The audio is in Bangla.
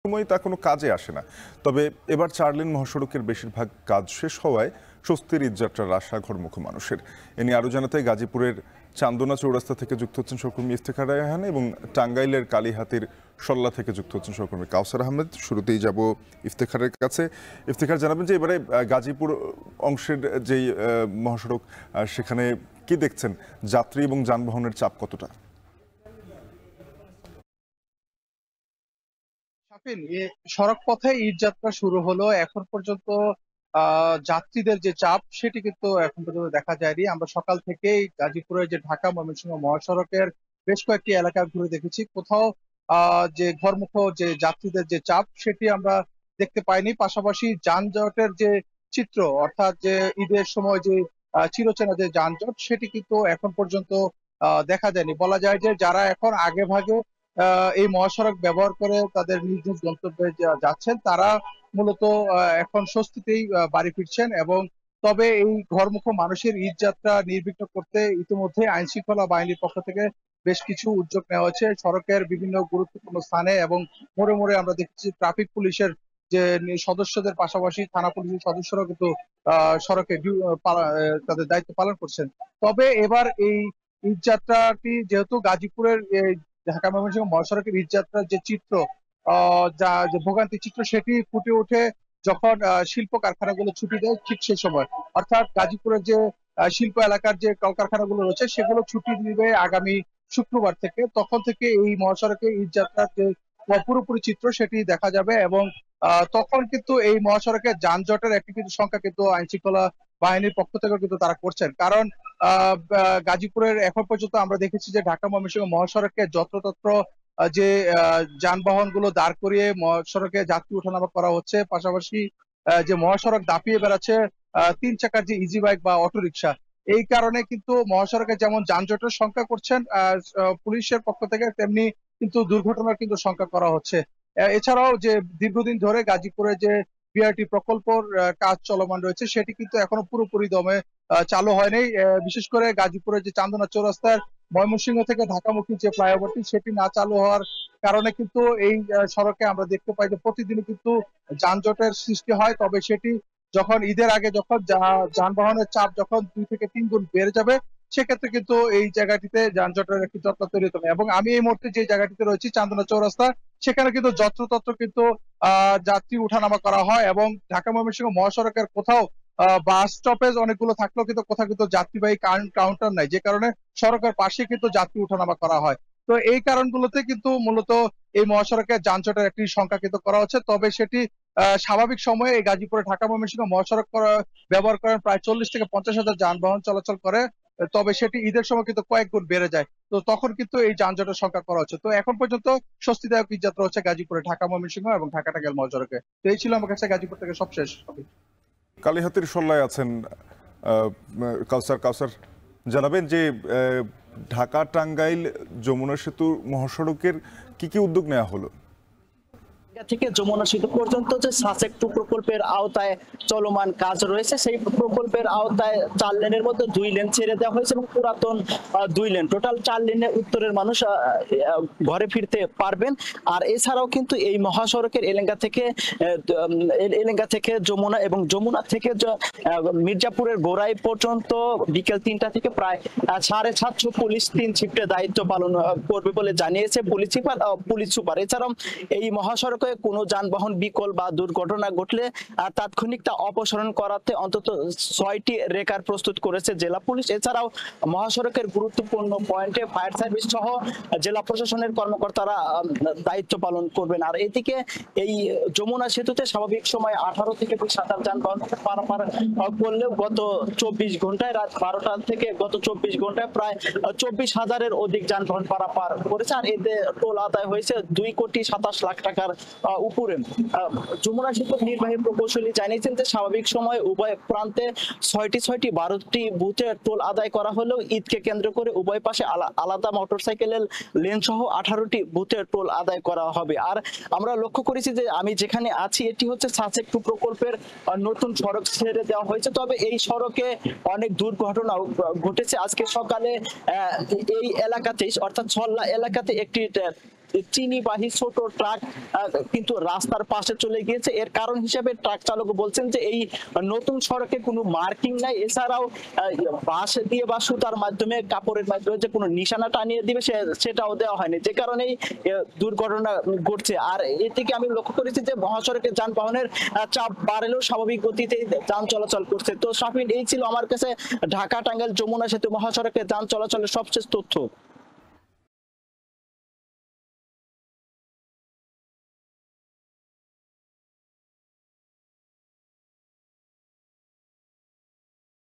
সময় তা কোনো কাজে আসে না। তবে এবার 4 লেন মহাসড়কের বেশিরভাগ কাজ শেষ হওয়ায় স্বস্তির ঈদযাত্রার আশা ঘরমুখো মানুষের। এ নিয়ে আরও জানাতে গাজীপুরের চান্দনা চৌরাস্তা থেকে যুক্ত হচ্ছেন সহকর্মী ইফতেখার রায়হান এবং টাঙ্গাইলের কালীহাতির সল্লা থেকে যুক্ত হচ্ছেন সহকর্মী কাউসার আহমেদ। শুরুতেই যাব ইফতেখারের কাছে। ইফতেখার, জানাবেন যে এবারে গাজীপুর অংশের যেই মহাসড়ক সেখানে কি দেখছেন, যাত্রী এবং যানবাহনের চাপ কতটা? সড়ক পথে ঈদযাত্রা শুরু হলো। এখন পর্যন্ত যাত্রীদের যে চাপ সেটি কিন্তু এখন পর্যন্ত দেখা যায়নি। আমরা সকাল থেকেই গাজীপুরের যে ঢাকা ময়মনসিংহ মহাসড়কের বেশ কয়েকটি এলাকা ঘুরে দেখেছি। কোথাও যে ঘরমুখো যে যাত্রীদের যে চাপ সেটি আমরা দেখতে পাইনি। পাশাপাশি যানজটের যে চিত্র, অর্থাৎ যে ঈদের সময় যে চিরচেনা যে যানজট সেটি কিন্তু এখন পর্যন্ত দেখা যায়নি। বলা যায় যে যারা এখন আগে ভাগে এই মহাসড়ক ব্যবহার করে তাদের নিজ নিজ গন্তব্যে যাচ্ছেন, তারা মূলত এখন স্বস্তিতেই বাড়ি ফিরছেন। এবং তবে এই ঘরমুখো মানুষের ঈদ যাত্রা নির্বিঘ্ন করতে ইতিমধ্যে আইন শৃঙ্খলা বাহিনীর পক্ষ থেকে বেশ কিছু উদ্যোগ নেওয়া হয়েছে। সড়কের বিভিন্ন গুরুত্বপূর্ণ স্থানে এবং মোড়ে মোড়ে আমরা দেখেছি ট্রাফিক পুলিশের যে সদস্যদের পাশাপাশি থানা পুলিশের সদস্যরাও কিন্তু সড়কে তাদের দায়িত্ব পালন করছেন। তবে এবার এই ঈদ যাত্রাটি যেহেতু গাজীপুরের ঢাকা ময়মনসিংহ মহাসড়কের ঈদযাত্রার যে চিত্র, যা যে ভোগান্তি চিত্র সেটি ফুটে ওঠে যখন শিল্প কারখানাগুলো ছুটি দেয় ঠিক সেই সময়। অর্থাৎ গাজীপুরের যে শিল্প এলাকার যে কলকারখানাগুলো রয়েছে সেগুলো ছুটি দিবে আগামী শুক্রবার থেকে। তখন থেকে এই মহাসড়কে ঈদযাত্রার যে পুরোপুরি চিত্র সেটি দেখা যাবে। এবং তখন কিন্তু এই মহাসড়কে যানজটের একটি কিন্তু সংখ্যা কিন্তু আইন শৃঙ্খলা বাহিনীর পক্ষ থেকে কিন্তু তারা করছেন। কারণ গাজীপুরের এখন পর্যন্ত আমরা দেখেছি যে ঢাকা ময়মনসিংহ মহাসড়কে যত্রতত্র যে যানবাহন গুলো দাঁড় করিয়ে মহাসড়কে যাত্রী ওঠানামা করা হচ্ছে। পাশাপাশি যে মহাসড়ক দাপিয়ে বেড়াচ্ছে 3 চাকার যে ইজি বাইক বা অটোরিকশা। এই কারণে কিন্তু মহাসড়কে যেমন যানজটের সংখ্যা করছেন পুলিশের পক্ষ থেকে, তেমনি কিন্তু দুর্ঘটনার কিন্তু সংখ্যা করা হচ্ছে। এছাড়াও যে দীর্ঘদিন ধরে গাজীপুরে যে বিআরটি প্রকল্পর কাজ চলমান রয়েছে সেটি কিন্তু এখনো পুরোপুরি দমে চালু হয়নি। বিশেষ করে গাজীপুরের যে চান্দনা চৌরাস্তার ময়মনসিংহ থেকে ঢাকামুখী যে ফ্লাইওভারটি সেটি না চালু হওয়ার কারণে কিন্তু এই সড়কে আমরা দেখতে পাই যে প্রতিদিনই কিন্তু যানজটের সৃষ্টি হয়। তবে সেটি যখন ঈদের আগে যখন যানবাহনের চাপ যখন 2 থেকে 3 গুণ বেড়ে যাবে, সেক্ষেত্রে কিন্তু এই জায়গাটিতে যানজটের একটি জটলা তৈরি হতে হবে। এবং আমি এই মুহূর্তে যে জায়গাটিতে রয়েছি চান্দনা চৌরাস্তা, সেখানে কিন্তু যত্রতত্র কিন্তু যাত্রী উঠানামা করা হয়। এবং ঢাকা ময়মনসিংহ মহাসড়কের কোথাও বাস স্টপেজ অনেকগুলো থাকলেও কিন্তু কোথাও কিন্তু যাত্রীবাহী কাউন্টার নাই, যে কারণে সড়কের পাশে কিন্তু যাত্রী ওঠানামা করা হয়। তো এই কারণগুলোতে কিন্তু মূলত এই মহাসড়কে যানজটের একটি সংখ্যা কিন্তু করা হচ্ছে। তবে সেটি স্বাভাবিক সময়ে এই গাজীপুরে ঢাকা ময়মনসিংহ মহাসড়ক ব্যবহার করেন প্রায় 40 থেকে 50 হাজার যানবাহন চলাচল করে। তবে সেটি ঈদের সময় কিন্তু কয়েক গুণ বেড়ে যায়। তো তখন কিন্তু এই যানজটের সংখ্যা করা হচ্ছে। তো এখন পর্যন্ত স্বস্তিদায়ক ঈদযাত্রা হচ্ছে গাজীপুরে ঢাকা ময়মনসিংহ এবং ঢাকা টাঙ্গাইল মহাসড়কে। তো এই ছিল আমার কাছে গাজীপুর থেকে সবশেষ। কালীহাতির সল্লায় আছেন কাউসার, জানাবেন যে ঢাকা টাঙ্গাইল যমুনা সেতু মহাসড়কের কি কি উদ্যোগ নেওয়া হলো? থেকে যমুনা সেতু পর্যন্ত যে সাসেক 2 প্রকল্পের আওতায় চলমান কাজ রয়েছে, সেই প্রকল্পের আওতায় 4 লেনের মধ্যে 2 লেন ছেড়ে দেওয়া হয়েছে এবং পুরাতন 2 লেন, টোটাল 4 লেনে উত্তরের মানুষ ঘরে ফিরতে পারবেন। আর এছাড়াও কিন্তু এই মহাসড়কের এলেঙ্গা থেকে যমুনা এবং যমুনা থেকে মির্জাপুরের গোড়াই পর্যন্ত বিকেল 3টা থেকে প্রায় 750 পুলিশ 3 শিফটে দায়িত্ব পালন করবে বলে জানিয়েছে পুলিশ সুপার। এছাড়াও এই মহাসড়কে কোনো যানবাহন বিকল বা দুর্ঘটনা ঘটলে তাৎক্ষণিক তা অপসারণ করাতে অন্তত 6টি রেকার প্রস্তুত করেছে জেলা পুলিশ। এছাড়াও মহাসড়কের গুরুত্বপূর্ণ পয়েন্টে ফায়ার সার্ভিস সহ জেলা প্রশাসনের কর্মকর্তারা দায়িত্ব পালন করবেন। আর এদিকে এই যমুনা সেতুতে স্বাভাবিক সময় 18 থেকে 20,000 যানবাহন পারাপার করলেও গত 24 ঘন্টায় রাত 12টা থেকে গত 24 ঘন্টায় প্রায় 24,000-এর অধিক যানবাহন পারাপার করেছে। আর এতে টোল আদায় হয়েছে 2,27 লাখ টাকার উপরে। যমুনা সেতুর নির্বাহী প্রকৌশলী জানিয়েছেন যে স্বাভাবিক সময় উভয় প্রান্তে 12টি বুথে টোল আদায় করা হলেও ঈদকে কেন্দ্র করে উভয় পাশে আলাদা মোটরসাইকেলের লেন সহ 18টি বুথে টোল আদায় করা হবে। আর আমরা লক্ষ্য করেছি যে আমি যেখানে আছি এটি হচ্ছে সাসেক 2 প্রকল্পের নতুন সড়ক ছেড়ে দেওয়া হয়েছে। তবে এই সড়কে অনেক দুর্ঘটনা ঘটেছে। আজকে সকালে এই এলাকাতেই অর্থাৎ সল্লা এলাকাতে একটি চিনিবাহী ছোট ট্রাক কিন্তু রাস্তার পাশে চলে গিয়েছে। এর কারণ হিসেবে ট্রাক চালক বলছেন যে এই নতুন সড়কে কোনো মার্কিং নাই, এছাড়াও বাঁশ দিয়ে বা সুতার মাধ্যমে কাপড়ের মাধ্যমে যে কোনো নিশানা টানিয়ে দিবে সেটাও দেওয়া হয়নি, যে কারণেই দুর্ঘটনা ঘটছে। আর এদিকে আমি লক্ষ্য করেছি যে মহাসড়কে যানবাহনের চাপ বাড়লেও স্বাভাবিক গতিতে যান চলাচল করছে। তো শাফিন, এই ছিল আমার কাছে ঢাকা টাঙ্গাইল যমুনা সেতু মহাসড়কে যান চলাচলের সবশেষ তথ্য।